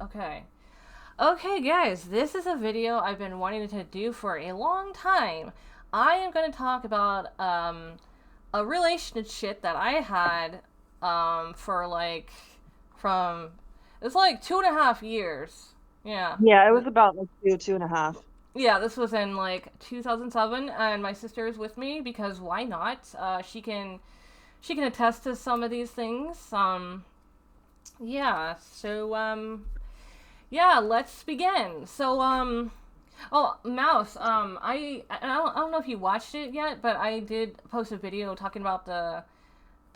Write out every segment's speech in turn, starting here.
Okay. Okay, guys, this is a video I've been wanting to do for a long time. I am going to talk about a relationship that I had for like from it's like 2.5 years. Yeah. Yeah, it was about like two and a half. Yeah, this was in like 2007, and my sister is with me because why not? She can attest to some of these things. Yeah. Yeah, let's begin. Oh, Mouse. I don't know if you watched it yet, but I did post a video talking about the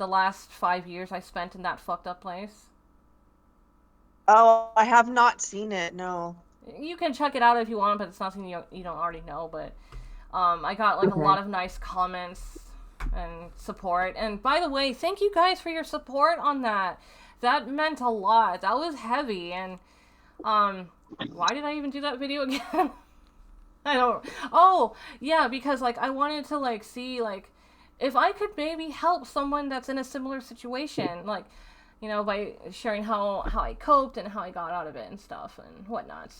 last 5 years I spent in that fucked up place. Oh, I have not seen it. No. You can check it out if you want, but it's nothing you don't already know. But I got like a Okay. lot of nice comments and support. And by the way, thank you guys for your support on that. That meant a lot. That was heavy. And why did I even do that video again? I don't. Oh, yeah, because like I wanted to like see like if I could maybe help someone that's in a similar situation, like by sharing how I coped and how I got out of it and stuff and whatnot.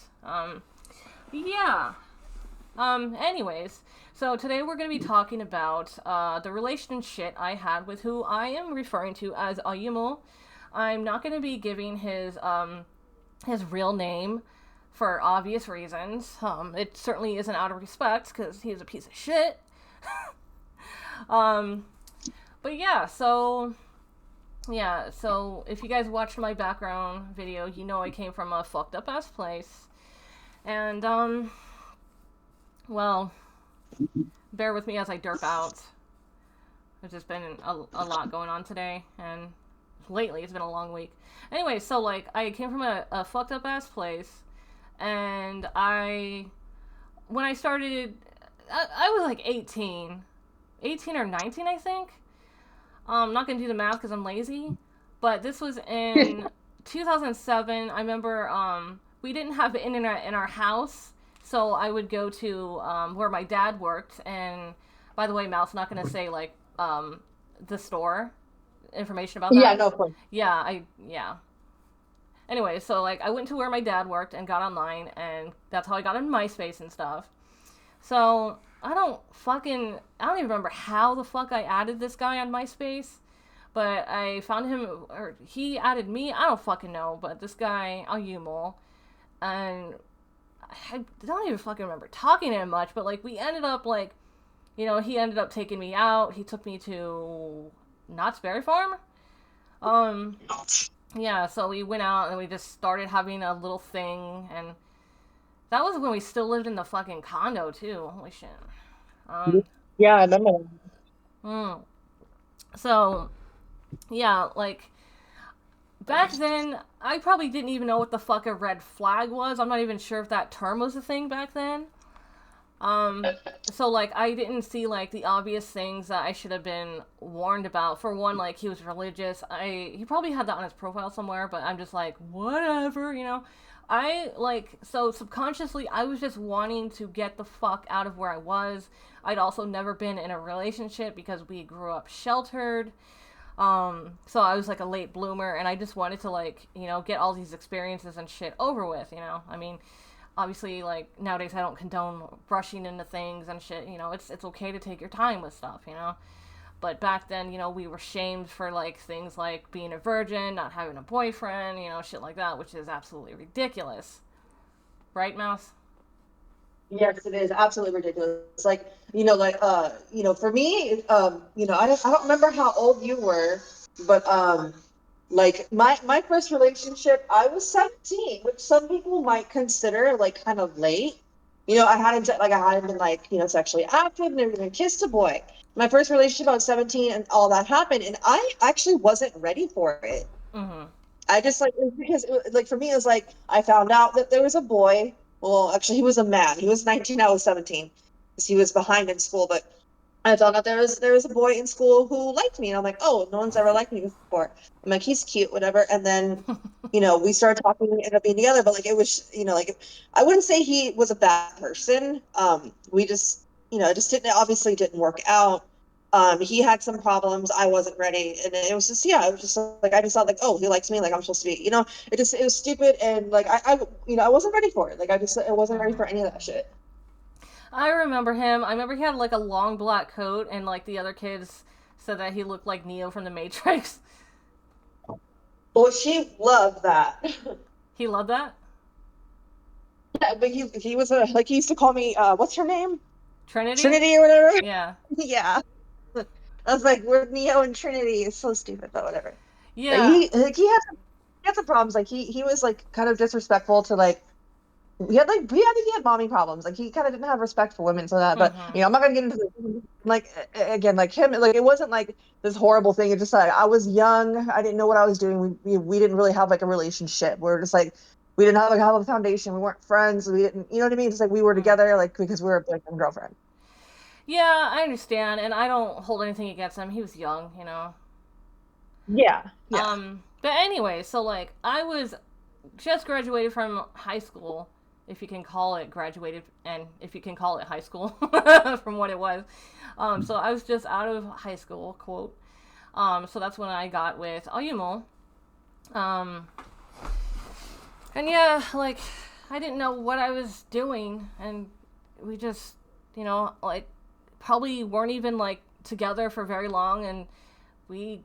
Yeah. Anyways, so today we're going to be talking about the relationship I had with who I am referring to as Ayumu. I'm not going to be giving his real name for obvious reasons. It certainly isn't out of respect because he's a piece of shit. Um, but so if you guys watched my background video, you know I came from a fucked up ass place, and well, bear with me as I derp out. There's just been a lot going on today, and lately it's been a long week. Anyway, so like I came from a fucked up ass place, and when I started, I was like 18 or 19, I think. I'm not gonna do the math because I'm lazy, but this was in 2007. I remember we didn't have internet in our house, so I would go to where my dad worked. And by the way, Mal's not gonna say like the store information about Yeah, that. no, of course. Yeah. Anyway, so like I went to where my dad worked and got online, and that's how I got in MySpace and stuff. So I don't even remember how the fuck I added this guy on MySpace, but I found him or he added me. I don't fucking know, but this guy Ayumo, and I don't even fucking remember talking to him much. But like we ended up like, he ended up taking me out. He took me to Knott's Berry Farm. Um, yeah, so we went out and we just started having a little thing, and that was when we still lived in the fucking condo too. Holy shit. Um, Yeah, I remember that. mm. So yeah, like back then, I probably didn't even know what the fuck a red flag was. I'm not even sure if that term was a thing back then. So like I didn't see like the obvious things that I should have been warned about. For one, like he was religious. He probably had that on his profile somewhere, but I'm just like whatever. I like so subconsciously I was just wanting to get the fuck out of where I was. I'd also never been in a relationship because we grew up sheltered. So I was like a late bloomer, and I just wanted to like get all these experiences and shit over with. I mean, obviously like nowadays I don't condone rushing into things and shit. It's okay to take your time with stuff. But back then, we were shamed for like things like being a virgin, not having a boyfriend, shit like that, which is absolutely ridiculous. Right, Mouse? Yes, it is absolutely ridiculous. Like, for me, I don't remember how old you were, but like my first relationship, I was 17, which some people might consider like kind of late. I hadn't been like, sexually active, never even kissed a boy. My first relationship, I was 17 and all that happened, and I actually wasn't ready for it. Mm-hmm. I just like it was because like for me it was like I found out that there was a boy. Well, actually he was a man. He was 19, I was 17. Because he was behind in school, but I found out there was a boy in school who liked me. And I'm like, oh, no one's ever liked me before. I'm like, he's cute, whatever. And then, we started talking, we ended up being together, but like it was, like I wouldn't say he was a bad person. We just, it just didn't obviously didn't work out. He had some problems. I wasn't ready, and it was just yeah, it was just like I just thought like, oh, he likes me, like I'm supposed to be, it was stupid, and like I wasn't ready for it. Like I wasn't ready for any of that shit. I remember him. I remember he had like a long black coat, and like the other kids said that he looked like Neo from the Matrix. Well, she loved that. He loved that. Yeah, but he was a like he used to call me what's her name? Trinity? Trinity or whatever. Yeah. Yeah. I was like, we're Neo and Trinity. It's so stupid, but whatever. Like, Yeah. he had some problems. Like he was like kind of disrespectful to like he had mommy problems. Like he kind of didn't have respect for women, so that. But Mm-hmm. I'm not gonna get into like again like him. Like it wasn't like this horrible thing. It just like I was young. I didn't know what I was doing. We didn't really have like a relationship. We were just like we didn't have a foundation. We weren't friends. We didn't, you know what I mean? It's like we were Mm. together like because we were like a girlfriend. Yeah, I understand, and I don't hold anything against him. He was young, you know. Yeah, yeah. But anyway, so like I was just graduated from high school, if you can call it graduated, and if you can call it high school from what it was. So I was just out of high school, quote. So that's when I got with Ayumo. Um, and yeah, like I didn't know what I was doing, and we just, like probably weren't even like together for very long, and we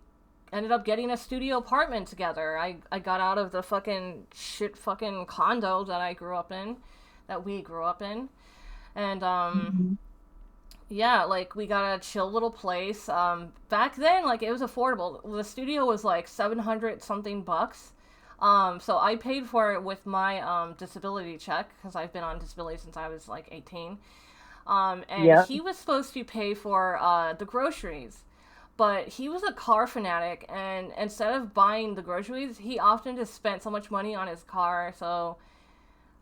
ended up getting a studio apartment together. I got out of the fucking shit fucking condo that I grew up in, that we grew up in. And Mhm. yeah, like we got a chill little place. Back then, like it was affordable. The studio was like 700 something bucks. So I paid for it with my disability check because I've been on disability since I was like 18. And Yeah. he was supposed to pay for the groceries, but he was a car fanatic, and instead of buying the groceries, he often just spent so much money on his car. So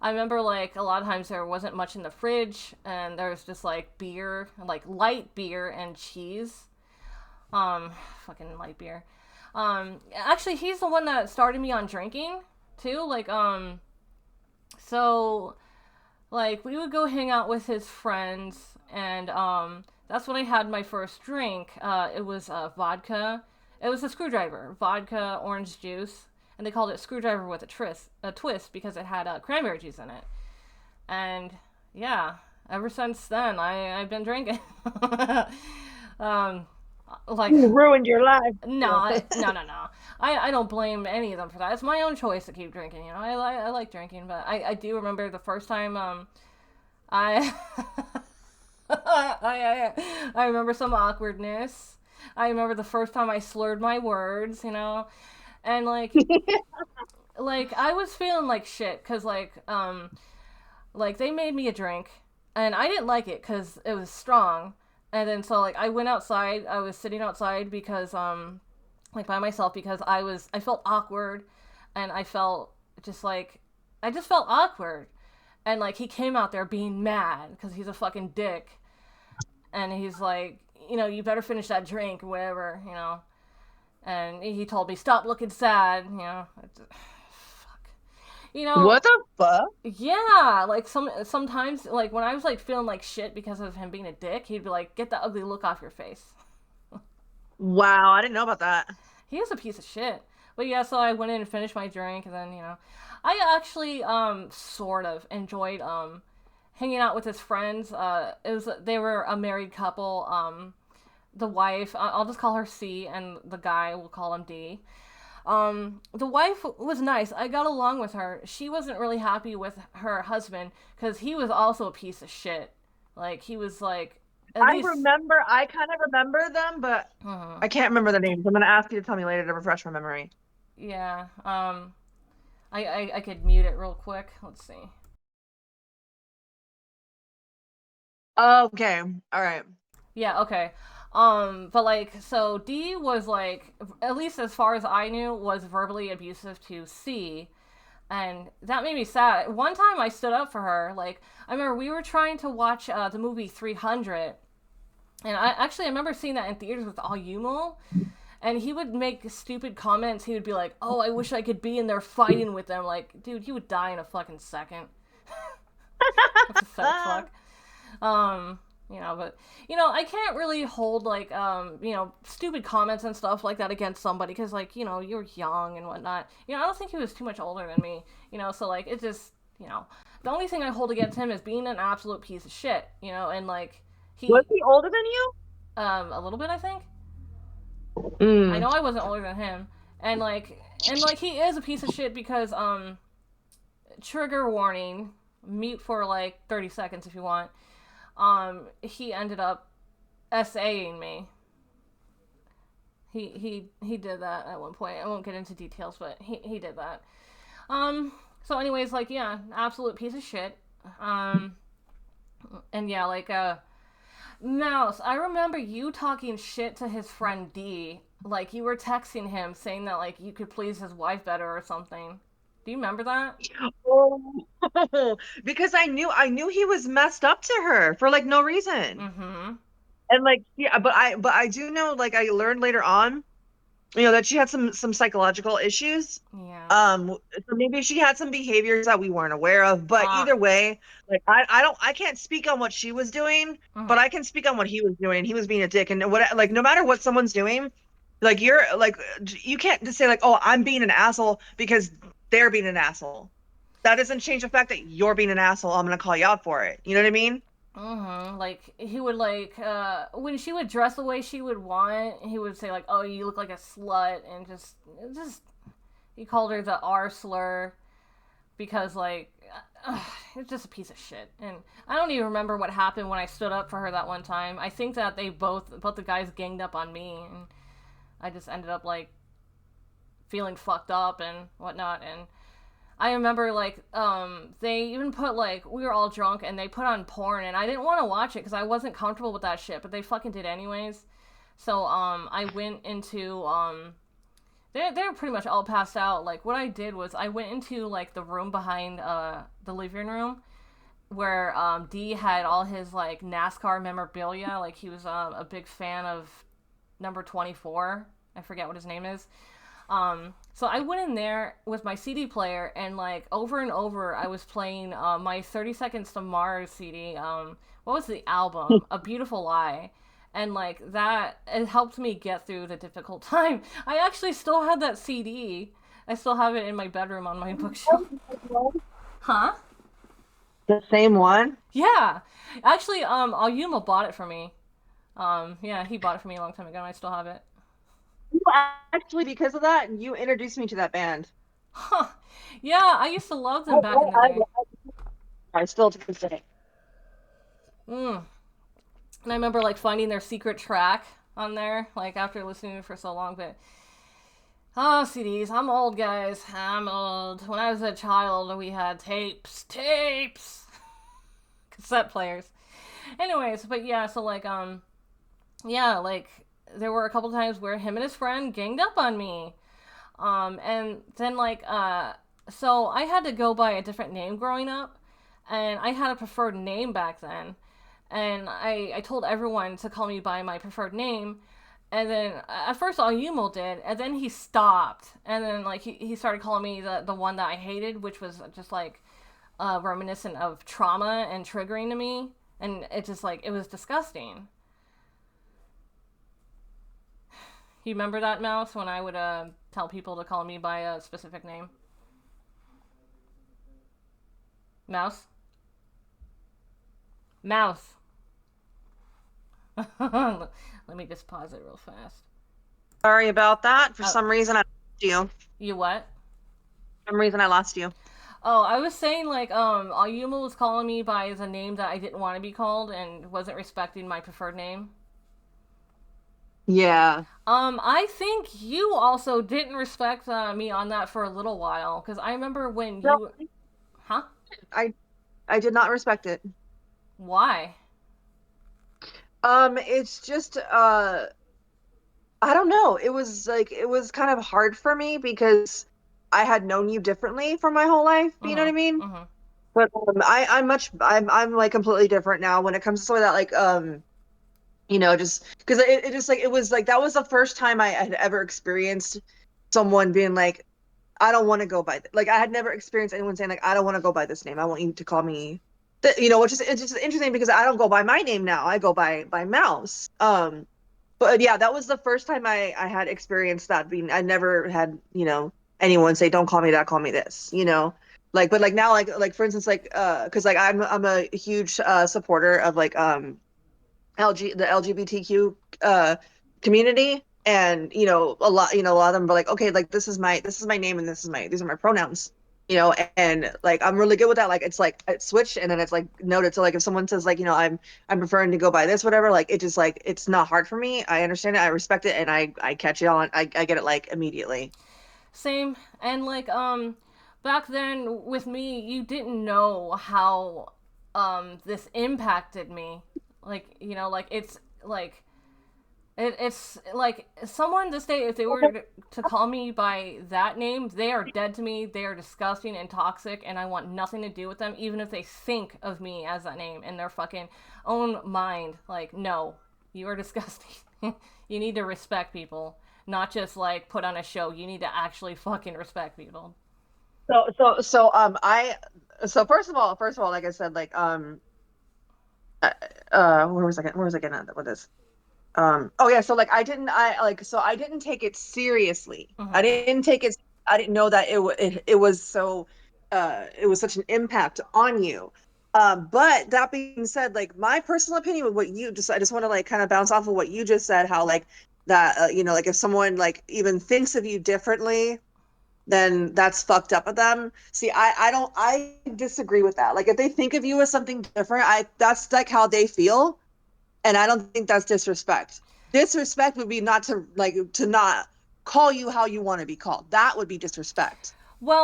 I remember like a lot of times there wasn't much in the fridge, and there was just like beer, like light beer and cheese. Um, fucking light beer. Actually, he's the one that started me on drinking too. So like we would go hang out with his friends, and that's when I had my first drink. It was vodka. It was a screwdriver, vodka, orange juice, and they called it screwdriver with a twist because it had cranberry juice in it. And yeah, ever since then I've been drinking. um, like You ruined your life. no, no, no, no. I don't blame any of them for that. It's my own choice to keep drinking. I like drinking, but I do remember the first time I I remember some awkwardness. I remember the first time I slurred my words, and like I was feeling like shit because like they made me a drink, and I didn't like it because it was strong, and then so like I went outside. I was sitting outside because like by myself because I felt awkward, and just like I just felt awkward, and like he came out there being mad because he's a fucking dick, and he's like, you better finish that drink or whatever, and he told me stop looking sad, fuck, you know. What the fuck? Yeah, like sometimes like when I was like feeling like shit because of him being a dick, he'd be like, get that ugly look off your face. Wow, I didn't know about that. He is a piece of shit. But yeah, so I went in and finished my drink, and then I actually sort of enjoyed hanging out with his friends. They were a married couple. The wife, I'll just call her C, and the guy, we'll call him D. The wife was nice. I got along with her. She wasn't really happy with her husband because he was also a piece of shit. Like he was like at least. I kind of remember them, but uh I can't remember the names. I'm gonna ask you to tell me later to refresh my memory. Yeah. I could mute it real quick. Let's see. Okay, all right. Yeah. Okay. But like, so D was like, at least as far as I knew, was verbally abusive to C, and that made me sad. One time I stood up for her. Like, I remember we were trying to watch the movie 300, and I remember seeing that in theaters with Ayumo, and he would make stupid comments. He would be like, "Oh, I wish I could be in there fighting with them." Like, dude, he would die in a fucking second. What a pathetic fuck. Um, But I can't really hold like stupid comments and stuff like that against somebody because like you're young and whatnot. I don't think he was too much older than me. So like it just the only thing I hold against him is being an absolute piece of shit. And like Was he he older than you? a little bit I think. I Mm. know I wasn't older than him, and like he is a piece of shit because trigger warning, mute for like 30 seconds if you want. He ended up SAing me. He did that at one point. I won't get into details, but he did that. So anyways, like yeah, absolute piece of shit. Um and yeah, like Mouse, I remember you talking shit to his friend D. Like you were texting him saying that like you could please his wife better or something. Do you remember that? Oh, because I knew he was messed up to her for like no reason. Mm-hmm. And like yeah, but I do know like I learned later on, that she had some psychological issues. Yeah. So maybe she had some behaviors that we weren't aware of, but Ah. either way, like I can't speak on what she was doing, but Mm-hmm. I can speak on what he was doing. He was being a dick, and what like no matter what someone's doing, like you're like you can't just say like, "Oh, I'm being an asshole because they're being an asshole." That doesn't change the fact that you're being an asshole. I'm gonna call you out for it. You know what I mean? Mm-hmm. Like he would like when she would dress the way she would want, he would say like, "Oh, you look like a slut," and just he called her the R slur because like it's just a piece of shit. And I don't even remember what happened when I stood up for her that one time. I think that they both the guys ganged up on me, and I just ended up like feeling fucked up and whatnot. And I remember like they even put like we were all drunk and they put on porn and I didn't want to watch it because I wasn't comfortable with that shit, but they fucking did anyways. So I went into they're pretty much all passed out. Like what I did was I went into like the room behind the living room where D had all his like NASCAR memorabilia. Like he was a big fan of number 24. I forget what his name is. So I went in there with my CD player and like over and over I was playing my 30 Seconds to Mars CD. What was the album? A Beautiful Lie. And like that, it helped me get through the difficult time. I actually still had that CD. I still have it in my bedroom on my bookshelf. Huh? The same one? Yeah. Actually, Ayuma bought it for me. Yeah, he bought it for me a long time ago and I still have it. Actually, because of that, you introduced me to that band. Huh. Yeah, I used to love them back in the day. I still to this day. Mm. And I remember like finding their secret track on there, like after listening to it for so long. But CDs. I'm old, guys. I'm old. When I was a child, we had tapes, cassette players. Anyways, but yeah, so like yeah, like there were a couple times where him and his friend ganged up on me. And then like so I had to go by a different name growing up, and I had a preferred name back then, and I told everyone to call me by my preferred name, and then at first Ayumo did, and then he stopped, and then like he started calling me the one that I hated, which was just like reminiscent of trauma and triggering to me, and it just like it was disgusting. You remember that, Mouse, when I would tell people to call me by a specific name? Mouse? Mouse. Let me just pause it real fast. Sorry about that. For Oh, some reason, I lost you. you what? For some reason, I lost you. Oh, I was saying like Ayuma was calling me by the name that I didn't want to be called and wasn't respecting my preferred name. Yeah. I think you also didn't respect me on that for a little while because I remember when No, you, huh? I I did not respect it. Why? It's just I don't know. It was like it was kind of hard for me because I had known you differently for my whole life. You know what I Mhm. mean? Mhm. But I'm like completely different now when it comes to sort of that like just because it just like it was like that was the first time I had ever experienced someone being like I don't want to go by like I had never experienced anyone saying like I don't want to go by this name. I want you to call me. which is it's just interesting because I don't go by my name now. I go by Mouse. But yeah, that was the first time I had experienced that being. I never had anyone say, "Don't call me that, call me this." But like now, like for instance, because like I'm a huge supporter of like the LGBTQ community, and a lot of them are like, okay, like this is my name and these are my pronouns, and like I'm really good with that. Like it's switched and then it's like noted. So like if someone says like I'm preferring to go by this whatever, like it just like it's not hard for me. I understand it, I respect it, and I catch it on. I get it like immediately. Same. And like back then with me, you didn't know how this impacted me. Like, like it's like it's like someone this day, if they were to call me by that name, they are dead to me. They are disgusting and toxic, and I want nothing to do with them, even if they think of me as that name in their fucking own mind. Like, no, you are disgusting. You need to respect people, not just like put on a show. You need to actually fucking respect people. I so first of all, like I said, like where was I getting at with this? Oh yeah, so like I didn't take it seriously. Mm-hmm. I didn't know that it was so it was such an impact on you. But that being said, like my personal opinion with what you just I just want to like kind of bounce off of what you just said, how like that like if someone like even thinks of you differently, then that's fucked up with them. See, I disagree with that. Like if they think of you as something different, I that's like how they feel, and I don't think that's disrespect. Disrespect would be not to like to not call you how you want to be called. That would be disrespect.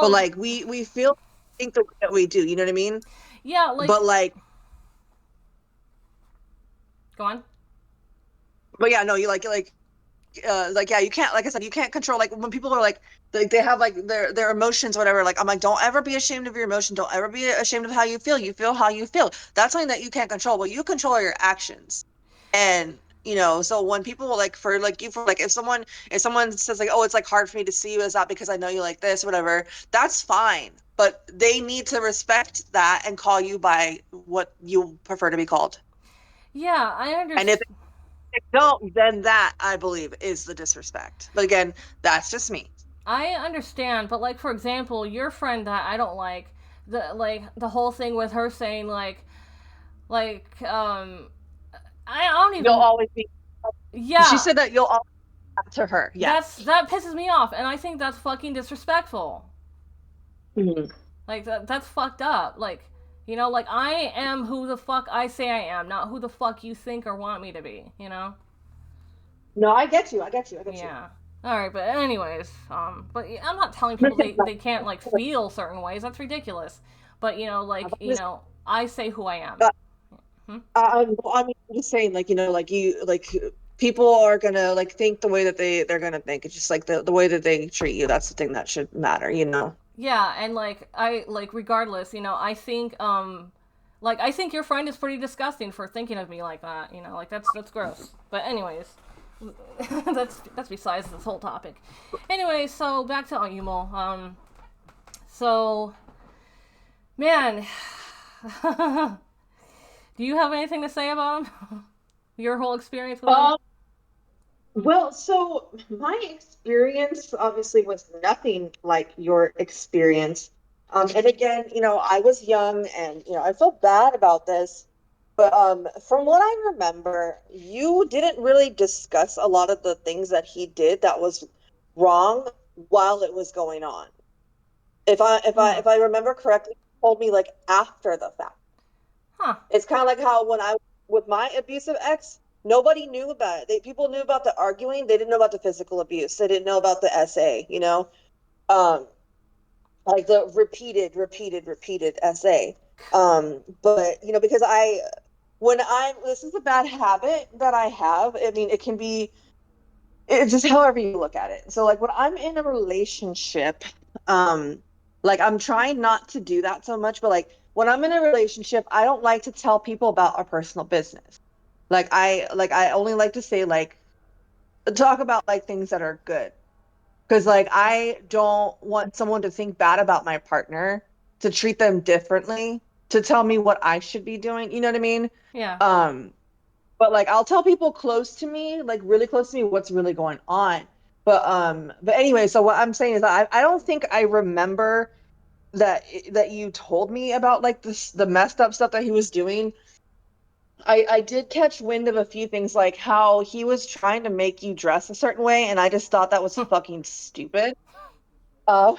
But Well, like we feel think the way that we do, you know what I mean? yeah, But like like go on. but yeah, no, you like yeah, you can't like I said, you can't control like when people are like they have like their emotions or whatever. Like I'm like, don't ever be ashamed of your emotion. Don't ever be ashamed of how you feel. You feel how you feel. That's something that you can't control. What you control are your actions. And so when people like for like you for like if someone says like, oh, it's like hard for me to see you as that because I know you like this, whatever, that's fine. But they need to respect that and call you by what you prefer to be called. Yeah, I And if understand. they don't, then that I believe is the disrespect. But again, that's just me. I understand, but like for example, your friend that I don't like the whole thing with her saying like I don't You'll even. always be. She Yeah, said that you'll always be to her. that's Yes. that pisses me off, and I think that's fucking disrespectful. Mhm. Like that's fucked up. Like, like I am who the fuck I say I am, not who the fuck you think or want me to be. No, I get you. I get you. I get you. Yeah. All right, but anyways, but I'm not telling people they can't like feel certain ways. That's ridiculous. But I say who I am. Hmm? I mean, I'm just saying, like, like people are gonna like think the way that they're gonna think. It's just like the way that they treat you. That's the thing that should matter. Yeah, and like I like regardless, I think your friend is pretty disgusting for thinking of me like that. Like that's gross. But anyways, that's besides this whole topic. Anyway, so back to Ayumo. So man, do you have anything to say about him? Your whole experience with him? Um, well, so my experience obviously was nothing like your experience. And again, I was young and, I felt bad about this. But from what I remember, you didn't really discuss a lot of the things that he did that was wrong while it was going on. Hmm. If I remember correctly, you told me like after the fact. Huh. It's kind of like how when I with my abusive ex, nobody knew about it. People knew about the arguing, they didn't know about the physical abuse. They didn't know about the SA. Um, like the repeated SA. But because this is a bad habit that I have. I mean, it can be it's just however you look at it. So like when I'm in a relationship, um, like I'm trying not to do that so much, but like when I'm in a relationship, I don't like to tell people about our personal business. Like I only like to say like talk about like things that are good. Because like I don't want someone to think bad about my partner, to treat them differently. to tell me what I should be doing. You know what I mean? Yeah. Um, but like I'll tell people close to me, like really close to me, what's really going on. But anyway, so what I'm saying is that I don't think I remember that that you told me about like this the messed up stuff that he was doing. I did catch wind of a few things like how he was trying to make you dress a certain way, and I just thought that was fucking stupid. I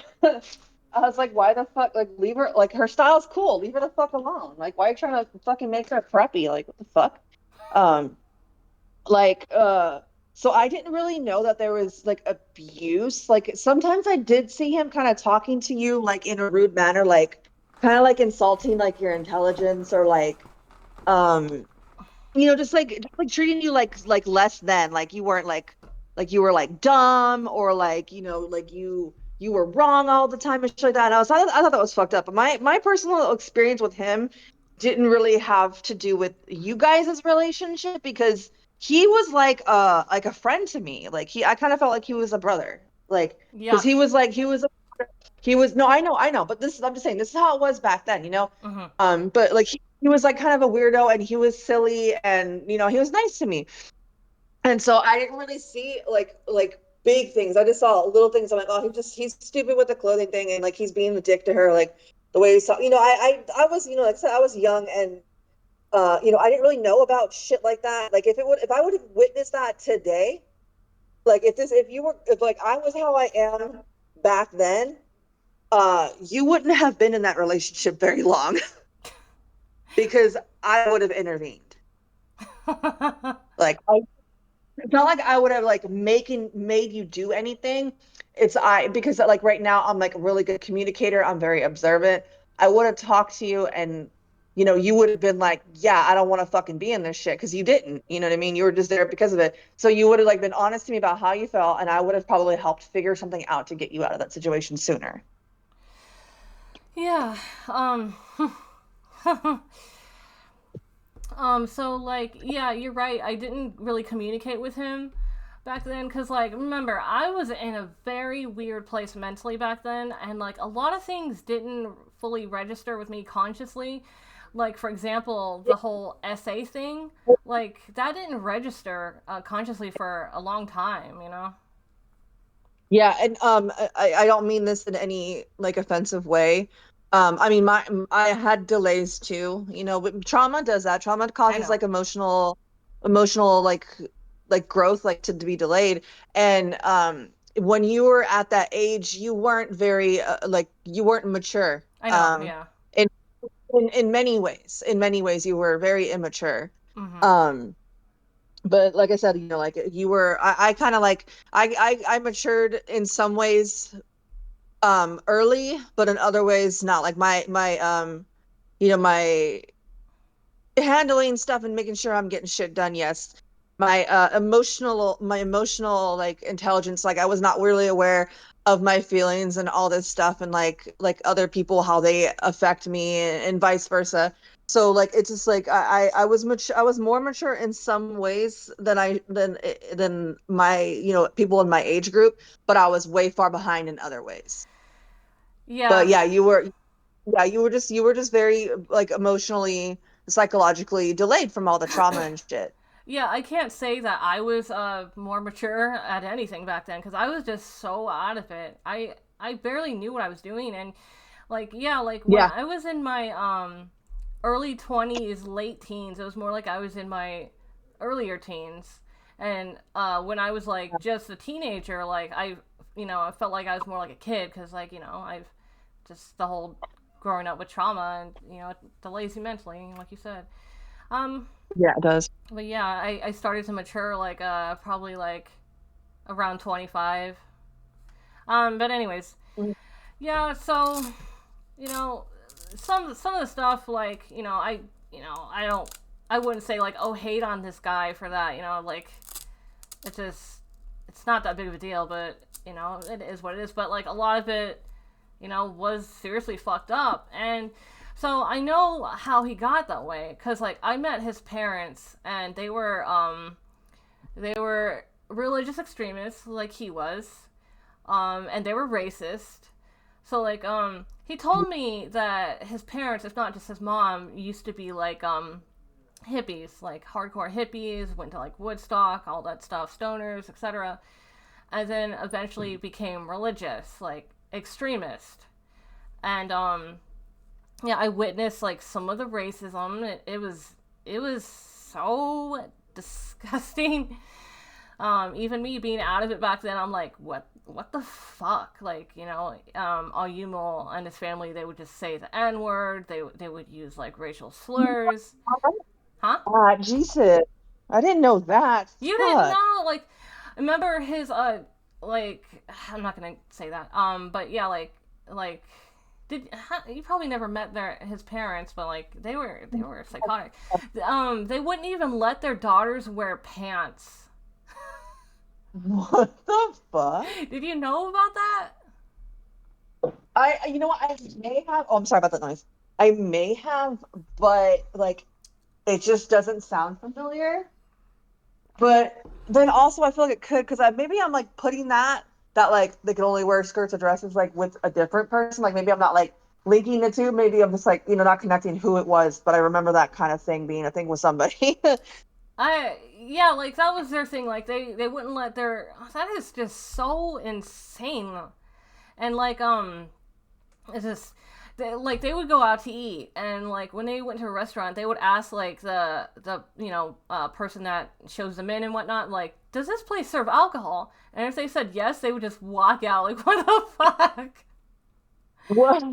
was like, why the fuck? Like, leave her. Like, her style's cool. Leave her the fuck alone. Like, why are you trying to fucking make her preppy? Like, what the fuck? Um, like, so I didn't really know that there was like abuse. Like, sometimes I did see him kind of talking to you like in a rude manner, like kind of like insulting like your intelligence or um just like treating you like less than like you weren't like you were like dumb or like like you were wrong all the time and shit like that. And I thought that was fucked up. But my personal experience with him didn't really have to do with you guys' relationship because he was like a friend to me. Like I kind of felt like he was a brother. Like because Yuck. he was no, I know, but this I'm just saying this is how it was back then, you know. Mm-hmm. But like he was like kind of a weirdo and he was silly and he was nice to me. And so I didn't really see like big things. I just saw little things. I'm like, oh, he's stupid with the clothing thing and like he's being a dick to her, like the way he saw, I was, like I said, I was young and I didn't really know about shit like that. Like if I would have witnessed that today, like if like I was how I am back then, you wouldn't have been in that relationship very long because I would have intervened. Like it's not like I would have like made you do anything. It's I because like right now I'm like a really good communicator. I'm very observant. I would have talked to you and you would have been like, yeah, I don't want to fucking be in this shit because you didn't. You know what I mean? You were just there because of it. So you would have like been honest to me about how you felt, and I would have probably helped figure something out to get you out of that situation sooner. Yeah. Um. So like, yeah, you're right. I didn't really communicate with him back then because like remember I was in a very weird place mentally back then and like a lot of things didn't fully register with me consciously, like for example the whole essay thing, like that didn't register consciously for a long time, you know. Yeah, and I don't mean this in any like offensive way. I mean I had delays too, but trauma does that. Trauma I causes know. like emotional like growth like to be delayed. And when you were at that age, you weren't very like you weren't mature. I know, yeah. In in many ways. In many ways you were very immature. Mm-hmm. Um but like I said, like you were I kind of like I matured in some ways early, but in other ways not. Like my handling stuff and making sure I'm getting shit done, yes. My emotional like intelligence, like I was not really aware of my feelings and all this stuff and like other people how they affect me and vice versa. So like it's just like I was I was more mature in some ways than my people in my age group, but I was way far behind in other ways. But Yeah. yeah, you were just very like emotionally, psychologically delayed from all the trauma and shit. Yeah, I can't say that I was more mature at anything back then because I was just so out of it. I barely knew what I was doing, and like yeah, like when Yeah. I was in my early 20s, late teens, it was more like I was in my earlier teens. And when I was like just a teenager, like I felt like I was more like a kid because like I've just the whole growing up with trauma and it delays you mentally, like you said. Um, Yeah, it does. but yeah, I started to mature like probably like around 25. But anyways, yeah, so you know some of the stuff like I don't I wouldn't say like oh hate on this guy for that, like it's just it's not that big of a deal, but it is what it is. But like a lot of it was seriously fucked up. And so I know how he got that way because like I met his parents and they were religious extremists like he was, and they were racist. So like he told me that his parents, if not just his mom, used to be like hippies, like hardcore hippies, went to like Woodstock, all that stuff, stoners, etc. And then eventually became religious, like extremist. And yeah, I witnessed like some of the racism. It was so disgusting. Even me being out of it back then, I'm like, what the fuck? Like, Ayumo and his family, they would just say the N word. They would use like racial slurs. Huh? Jesus. I didn't know that. You didn't Fuck. know? Like, remember his like I'm not gonna say that. But yeah, like you probably never met his parents, but like they were psychotic. They wouldn't even let their daughters wear pants. What the fuck? Did you know about that? You know what? I may have. Oh, I'm sorry about that noise. I may have, but like, it just doesn't sound familiar. But then also, I feel like it could because maybe I'm like putting that like they can only wear skirts or dresses like with a different person. Like maybe I'm not like linking the two. Maybe I'm just like not connecting who it was. But I remember that kind of thing being a thing with somebody. Yeah, like that was their thing. Like they wouldn't let their that is just so insane. And like it's just like they would go out to eat, and like when they went to a restaurant they would ask like the person that shows them in and whatnot, like, does this place serve alcohol? And if they said yes, they would just walk out. Like, what the fuck? What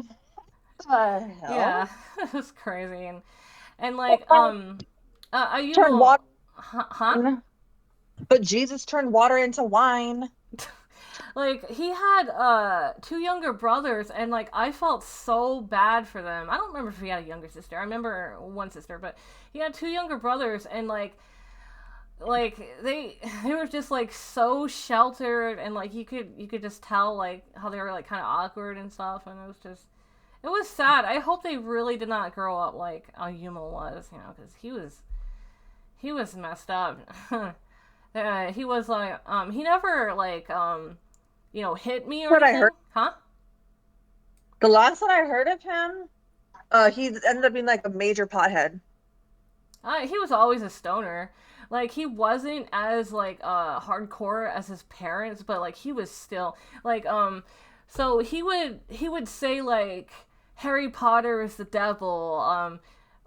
the Yeah. hell? It was crazy. And like are you Turned water, huh? but Jesus turned water into wine. Like he had two younger brothers, and like I felt so bad for them. I don't remember if he had a younger sister. I remember one sister, but he had two younger brothers, and like they were just like so sheltered, and like you could just tell like how they were like kind of awkward and stuff, and it was sad. I hope they really did not grow up like Ayuma was, because he was messed up. He was like he never like hit me or What I heard, anything, huh? the last that I heard of him, he ended up being like a major pothead. He was always a stoner. Like he wasn't as like hardcore as his parents, but like he was still like so he would say like Harry Potter is the devil,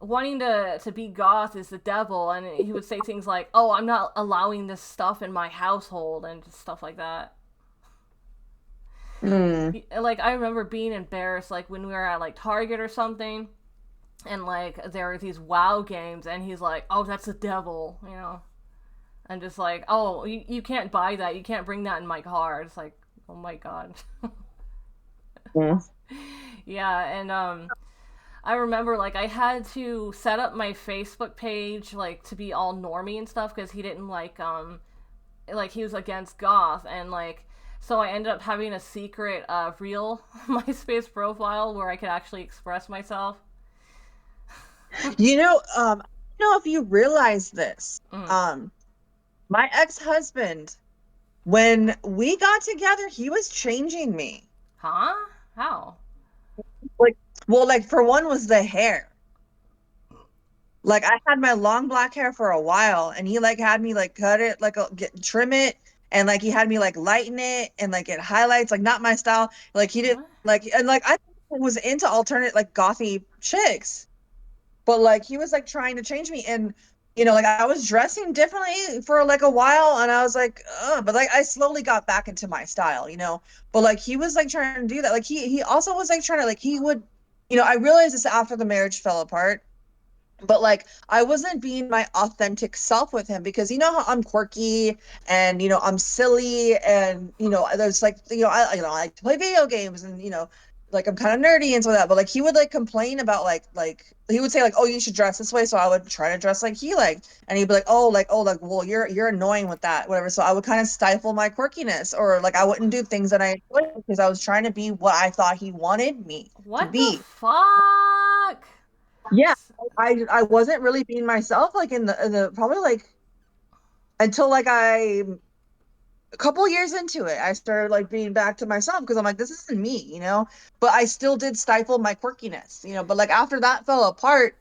wanting to be goth is the devil, and he would say things like, "Oh, I'm not allowing this stuff in my household," and just stuff like that. Mm. Like I remember being embarrassed like when we were at like Target or something, and like there were these WoW games, and he's like, "Oh, that's the devil," and just like, "Oh, you can't buy that. You can't bring that in my car." It's like, oh my god. Mm. Yeah, and I remember like I had to set up my Facebook page like to be all normie and stuff because he didn't like he was against goth, and like so I ended up having a secret real MySpace profile where I could actually express myself. I don't know if you realize this. Mm. Um, my ex-husband, when we got together, he was changing me. Huh? How? Like, well, like for one was the hair. Like I had my long black hair for a while, and he like had me like cut it, like trim it, and like he had me like lighten it and like get highlights, like not my style. Like he did What? like and like I was into alternate like gothy chicks. But like he was like trying to change me, and like I was dressing differently for like a while, and I was like, ugh, but like I slowly got back into my style. But like he was like trying to do that. Like he also was like trying to like he would, I realized this after the marriage fell apart. But like I wasn't being my authentic self with him because how I'm quirky and I'm silly and there's like I like to play video games and like I'm kind of nerdy and so that, but like he would like complain about like he would say like, oh, you should dress this way, so I would try to dress like he liked, and he'd be like, oh, like well you're annoying with that, whatever, so I would kind of stifle my quirkiness, or like I wouldn't do things that I enjoyed because I was trying to be what I thought he wanted me to What the be. fuck? Yeah, I wasn't really being myself like in the probably like until like I a couple years into it, I started like being back to myself because I'm like, this isn't me, you know. But I still did stifle my quirkiness, you know. But like after that fell apart,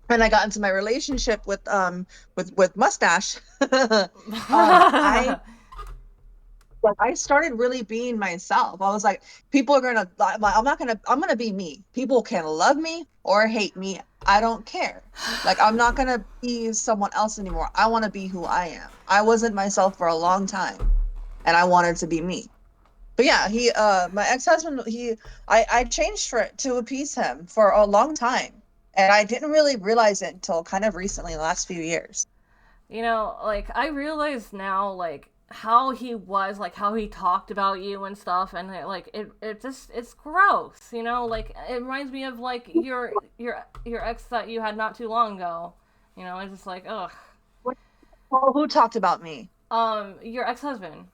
and I got into my relationship with Mustache, I like I started really being myself. I was like, people are gonna, I'm gonna be me. People can love me or hate me. I don't care. Like I'm not gonna be someone else anymore. I want to be who I am. I wasn't myself for a long time, and I wanted to be me. But yeah, my ex-husband, I changed for it to appease him for a long time, and I didn't really realize it until kind of recently, the last few years. You know, like I realize now, like how he was, like how he talked about you and stuff, and like it just it's gross. You know, like it reminds me of like your ex that you had not too long ago. You know, it's just like ugh. Oh, who talked about me? Your ex husband.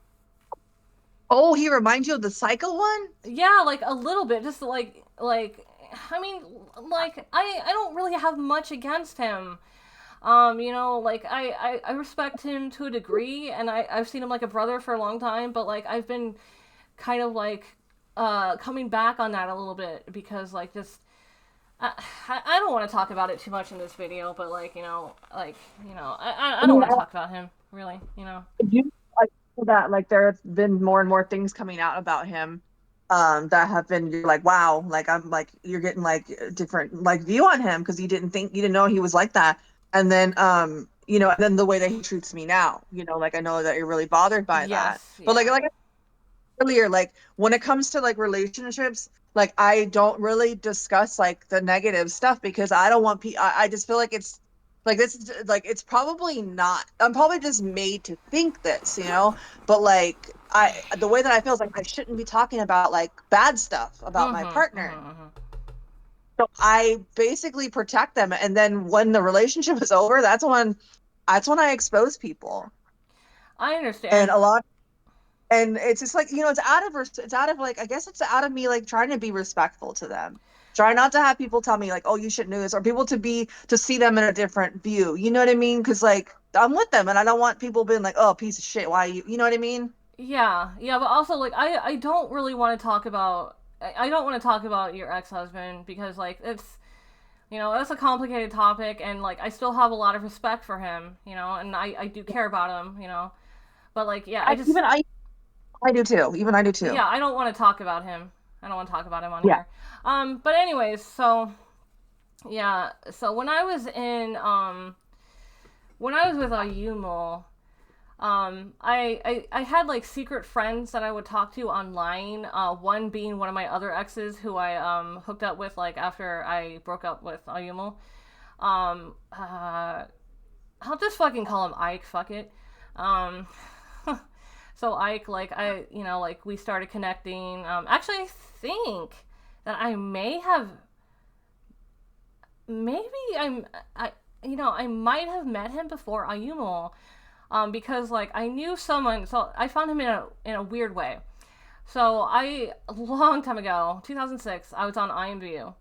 Oh, he reminds you of the psycho one? Yeah, like a little bit, just like I mean, like I don't really have much against him. You know, like I respect him to a degree, and I've seen him like a brother for a long time, but like I've been kind of like coming back on that a little bit because like just I, I don't want to talk about it too much in this video, but like I I don't mean, want to talk about him really, you know. I do like that like there have been more and more things coming out about him that have been you're like wow, like I'm like you're getting like a different like view on him because you didn't know he was like that. And then you know, and then the way that he treats me now, you know, like I know that you're really bothered by that. Yes, But yeah. like earlier, like when it comes to like relationships, like I don't really discuss like the negative stuff because I don't want I just feel like it's like this is like it's probably not. I'm probably just made to think this, you know. But like the way that I feel is like I shouldn't be talking about like bad stuff about my Mhm. partner. Mhm. Mhm. So I basically protect them, and then when the relationship is over, that's when I expose people. I And understand. a lot and it's just like you know it's out of like I guess it's out of me like trying to be respectful to them, try not to have people tell me like oh you shouldn't do this or people to see them in a different view, you know what I mean, because like I'm with them and I don't want people being like oh piece of shit why you know what I mean. Yeah, yeah, but also like I don't really want to talk about I don't want to talk about your ex husband because like it's you know that's a complicated topic and like I still have a lot of respect for him, you know, and I do care about him, you know, but like yeah I I just even I do too, even I do too. yeah I don't want to talk about him. I don't want to talk about him on Yeah. here. But anyways, so yeah, so when I was with Ayumo, I had like secret friends that I would talk to online. One being one of my other exes who I hooked up with like after I broke up with Ayumo. Um, uh, I'll just fucking call him Ike. Fuck it. Um, so Ike, like I, you know, like we started connecting. Actually, I think that I may have, maybe I, you know, I might have met him before Ayumo. Because like I knew someone, so I found him in a weird way. So a long time ago, 2006, I was on IMView.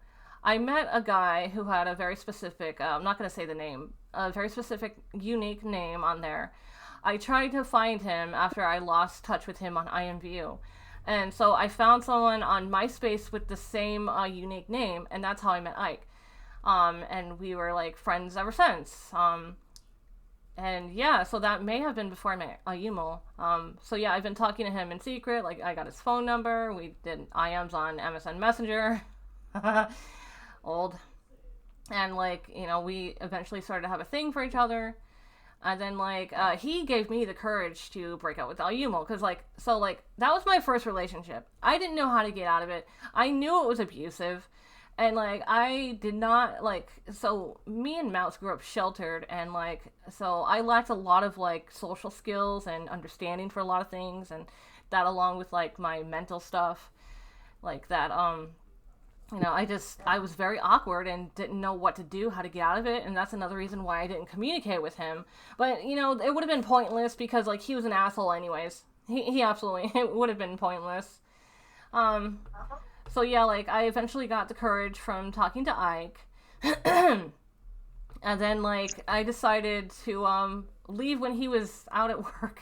I met a guy who had a very specific, I'm not going to say the name, a very specific, unique name on there. I tried to find him after I lost touch with him on IMView. And so I found someone on MySpace with the same unique name, and that's how I met Ike. And we were like friends ever since. And yeah, so that may have been before I met Ayumo. So yeah, I've been talking to him in secret. Like I got his phone number. We did IMs on MSN Messenger. Old. And like you know, we eventually started to have a thing for each other. And then like he gave me the courage to break up with Ayumo because like so like that was my first relationship. I didn't know how to get out of it. I knew it was abusive, and like I did not like so me and Mouse grew up sheltered and like so I lacked a lot of like social skills and understanding for a lot of things and that along with like my mental stuff like that you know I was very awkward and didn't know what to do how to get out of it and that's another reason why I didn't communicate with him but you know it would have been pointless because like he was an asshole anyways he absolutely it would have been pointless um so yeah, like I eventually got the courage from talking to Ike, and then like I decided to leave when he was out at work.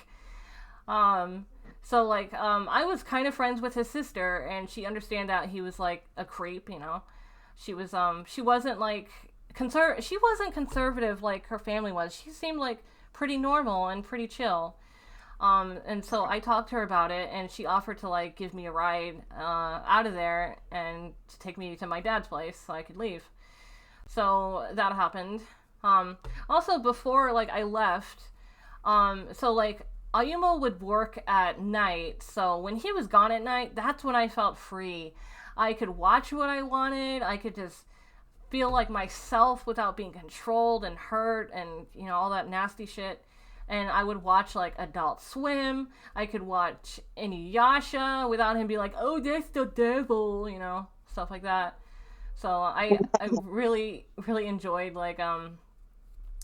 Um, so like I was kind of friends with his sister, and she understand that he was like a creep, you know. She wasn't like she wasn't conservative like her family was. She seemed like pretty normal and pretty chill. And so I talked to her about it, and she offered to like give me a ride out of there and to take me to my dad's place so I could leave. So that happened. Also, before like I left, so like Ayumo would work at night, so when he was gone at night, that's when I felt free. I could watch what I wanted. I could just feel like myself without being controlled and hurt and all that nasty shit. And I would watch like Adult Swim. I could watch Inuyasha without him being like, "Oh, that's the devil," stuff like that. So I really enjoyed like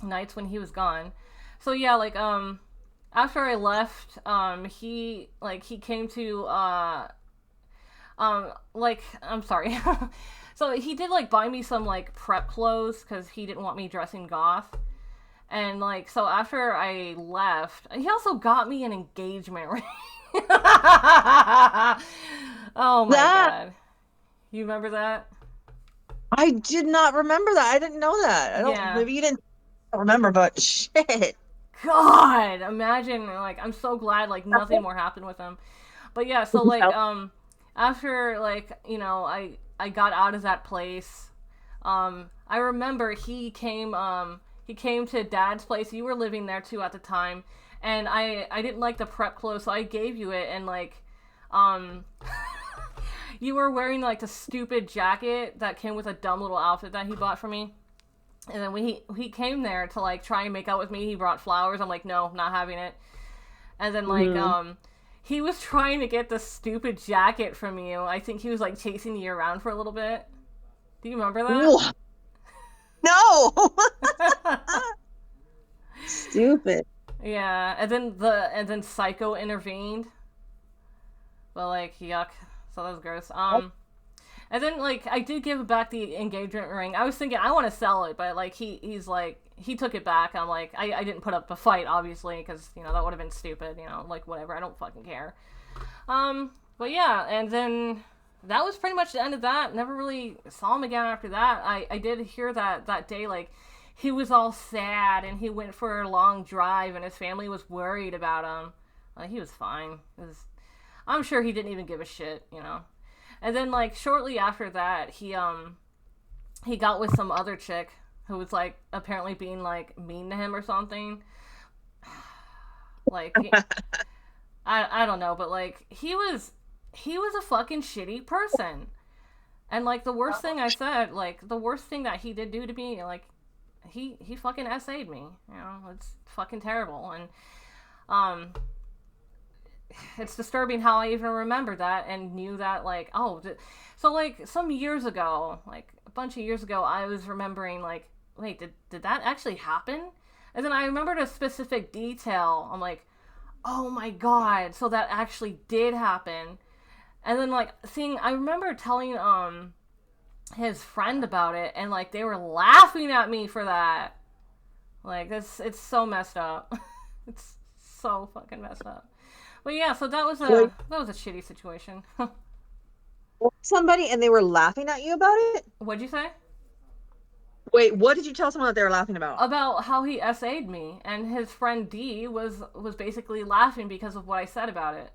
nights when he was gone. So yeah, like after I left, he came to like I'm sorry. So he did like buy me some like prep clothes because he didn't want me dressing goth. And like so after I left, he also got me an engagement ring. Oh my That god. You remember that? I did not remember that. I didn't know that. I don't. Yeah. Maybe you didn't remember, but shit. God, imagine like I'm so glad like nothing more happened with him. But yeah, so like after like, I got out of that place, I remember he came to dad's place. You were living there too at the time. And I didn't like the prep clothes, so I gave you it and like um you were wearing like the stupid jacket that came with a dumb little outfit that he bought for me. And then when he came there to like try and make out with me, he brought flowers. I'm like, no, not having it. And then like he was trying to get the stupid jacket from you. I think he was like chasing you around for a little bit. Do you remember that? No. Stupid. Yeah, and then Psycho intervened. But like yuck. So that was gross. And then like I did give back the engagement ring. I was thinking I want to sell it, but like he's like he took it back. I'm like I didn't put up a fight obviously because that would have been stupid. Like whatever. I don't fucking care. But yeah, and then that was pretty much the end of that. Never really saw him again after that. I did hear that day like he was all sad and he went for a long drive and his family was worried about him. Like he was fine. I'm sure he didn't even give a shit. And then like shortly after that, he got with some other chick who was like apparently being like mean to him or something. Like I don't know, but like he was a fucking shitty person. And like the worst thing I said, like the worst thing that he did do to me, like he fucking SA'd me. It's fucking terrible. And um it's disturbing how I even remember that and knew that like so like some years ago, like a bunch of years ago, I was remembering like wait, did that actually happen? And then I remembered a specific detail. I'm like, oh my god, so that actually did happen. And then like I remember telling his friend about it, and like they were laughing at me for that. Like it's so messed up. It's so fucking messed up. But yeah, so Wait, that was a shitty situation. somebody and they were laughing at you about it? What'd you say? Wait, what did you tell someone that they were laughing about? About how he SA'd me, and his friend D was basically laughing because of what I said about it.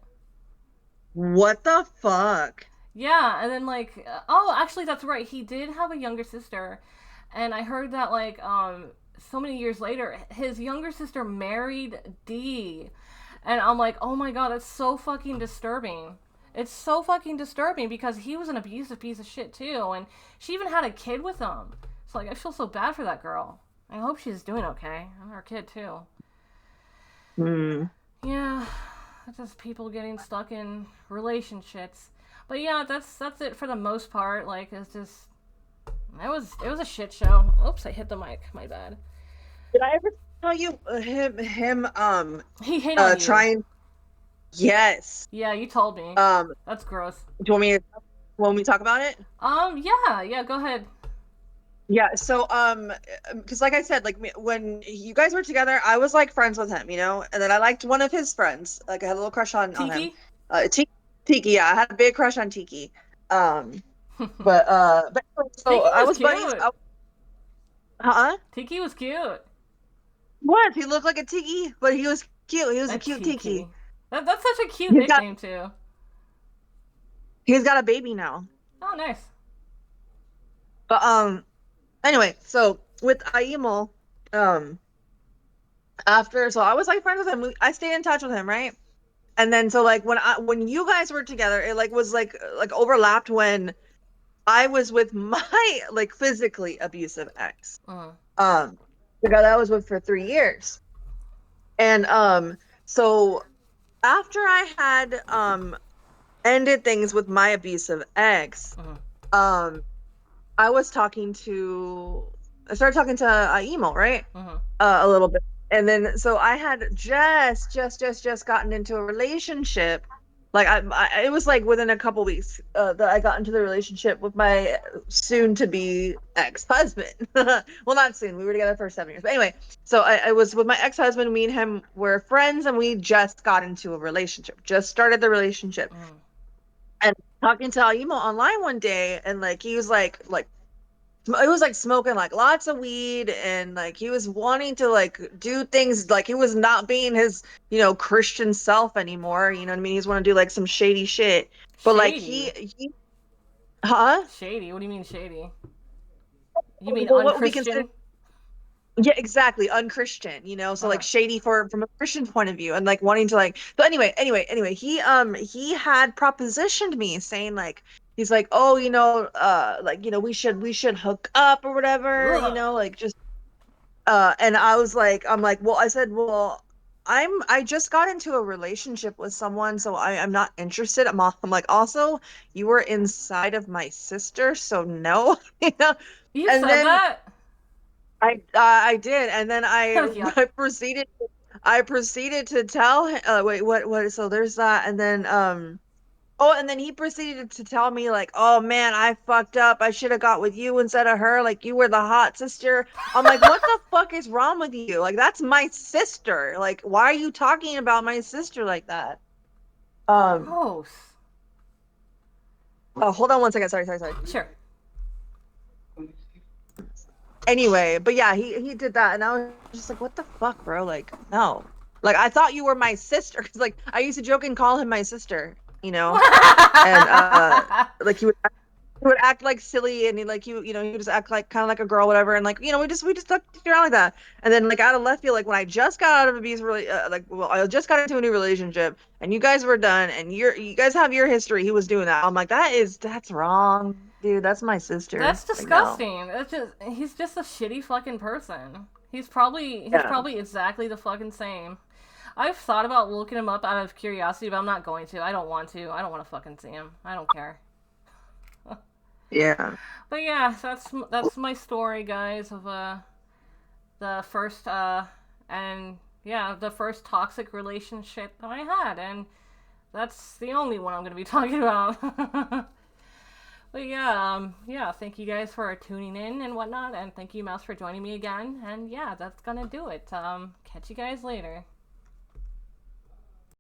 What the fuck? Yeah, and then like, oh, actually, that's right. He did have a younger sister, and I heard that like, so many years later, his younger sister married D, and I'm like, oh my god, that's so fucking disturbing. It's so fucking disturbing because he was an abusive piece of shit too, and she even had a kid with him. So like, I feel so bad for that girl. I hope she's doing okay, and her kid too. Hmm. Yeah, it's just people getting stuck in relationships. But yeah, that's it for the most part. Like it's just it was a shit show. Oops, I hit the mic. My bad. Did I ever tell you him He hit on you. trying? Yes. Yeah, you told me. Um, That's gross. do you want me to talk about it? Yeah, go ahead. Yeah, so because like I said, like when you guys were together, I was like friends with him, you know, and then I liked one of his friends. Like I had a little crush on him. Tiki? Tiki, yeah, I had a big crush on Tiki. Um, but so Tiki I was was buddies. cute. Huh? Tiki was cute. What? He looked like a Tiki, but he was cute. He was A a cute Tiki. Tiki. That's such a cute He's got nickname too. he's got a baby now. Oh, nice. But anyway, so with Aimo, um, after so I was like friends with him. I stayed in touch with him, right? And then so like when you guys were together, it like was like overlapped when I was with my like physically abusive ex. Mm. Um, the guy that I was with for 3 years. And so after I had ended things with my abusive ex, Mm. um I was talking to I started talking to Emo, right? Mm. A little bit. And then so I had just gotten into a relationship. Like it was like within a couple weeks that I got into the relationship with my soon to be ex-husband. Well, not soon. We were together for 7 years. But anyway, so I was with my ex-husband. Me and him were friends, and we just got into a relationship. Just started the relationship. Mm. And talking to Emo online one day, and like he was like it was like smoking like lots of weed, and like he was wanting to like do things, like he was not being his Christian self anymore, you know what I mean? He's want to do like some shady shit, but like Shady. he huh Shady. What do you mean shady? You mean well, what we consider, unchristian? yeah, exactly, unchristian, so like Okay. shady from a Christian point of view, and like wanting to like, but anyway, he had propositioned me saying like, he's like, oh, like, we should hook up or whatever, Ugh. like just and I'm like, well, I said, well, I just got into a relationship with someone, so I'm not interested. I'm like, also, you were inside of my sister, so no, You And said then that? I did, and then Yeah. I proceeded to tell him, wait, what? So there's that, and then oh, and then he proceeded to tell me like, "Oh man, I fucked up. I should have got with you instead of her. Like you were the hot sister." I'm like, "What the fuck is wrong with you? Like that's my sister. Like why are you talking about my sister like that?" Um, Gross. oh, hold on one second. Sorry. Sure. Anyway, but yeah, he did that, and I was just like, "What the fuck, bro? Like no. Like I thought you were my sister, because like I used to joke and call him my sister, and like he would act like silly, and he would just act like kind of like a girl, whatever, and like we just talked around like that, and then like out of left field, like when I just got out of abuse, really, like, well, I just got into a new relationship, and you guys were done, and you guys have your history. He was doing that. I'm like, that's wrong, dude. That's my sister. That's Like no. disgusting. He's just a shitty fucking person. He's Yeah. probably exactly the fucking same. I've thought about looking him up out of curiosity, but I'm not going to. I don't want to. I don't want to fucking see him. I don't care. Yeah. But yeah, that's my story, guys, of the first and yeah, the first toxic relationship that I had, and that's the only one I'm going to be talking about. But yeah, yeah, thank you guys for tuning in and whatnot, and thank you, Mouse, for joining me again. And yeah, that's gonna do it. Catch you guys later.